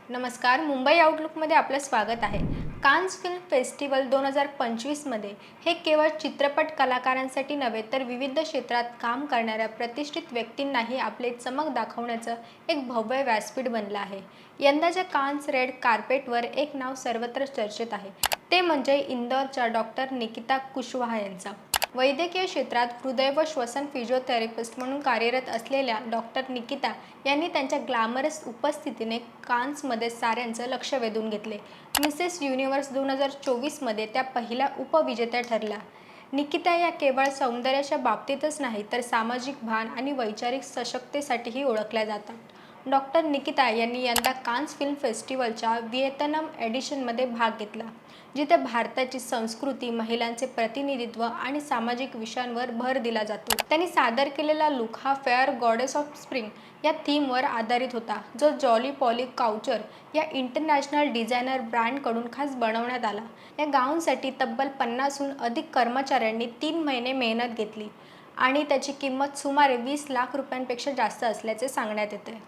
नमस्कार. मुंबई आउटलुकमध्ये आपलं स्वागत आहे. कान्स फिल्म फेस्टिवल 2025 मध्ये हे केवळ चित्रपट कलाकारांसाठी नव्हे तर विविध क्षेत्रात काम करणाऱ्या प्रतिष्ठित व्यक्तींनाही आपले चमक दाखवण्याचं एक भव्य व्यासपीठ बनलं आहे. यंदाच्या कान्स रेड कार्पेटवर एक नाव सर्वत्र चर्चेत आहे. ते म्हणजे इंदोरच्या डॉक्टर निकिता कुशवाहा यांचं. वैद्यकीय क्षेत्रात हृदय व श्वसन फिजिओथेरपिस्ट म्हणून कार्यरत असलेल्या डॉक्टर निकिता यांनी त्यांच्या ग्लॅमरस उपस्थितीने कान्समध्ये साऱ्यांचं लक्ष वेधून घेतले. मिसेस युनिव्हर्स 2024मध्ये त्या पहिल्या उपविजेत्या ठरल्या. निकिता या केवळ सौंदर्याच्या बाबतीतच नाही तर सामाजिक भान आणि वैचारिक सशक्ततेसाठीही ओळखल्या जातात. डॉक्टर निकिता यांनी यंदा कान्स फिल्म फेस्टिवलच्या व्हिएतनाम एडिशनमध्ये भाग घेतला, जिथे भारताची संस्कृती, महिलांचे प्रतिनिधित्व आणि सामाजिक विषयांवर भर दिला जातो. त्यांनी सादर केलेला लुक हा फेअर गॉडेस ऑफ स्प्रिंग या थीमवर आधारित होता, जो जॉली पॉली काउचर या इंटरनॅशनल डिझायनर ब्रँडकडून खास बनवण्यात आला. या गाऊनसाठी तब्बल 50हून अधिक कर्मचाऱ्यांनी 3 महिने मेहनत घेतली आणि त्याची किंमत सुमारे 20 लाख रुपयांपेक्षा जास्त असल्याचे सांगण्यात येते.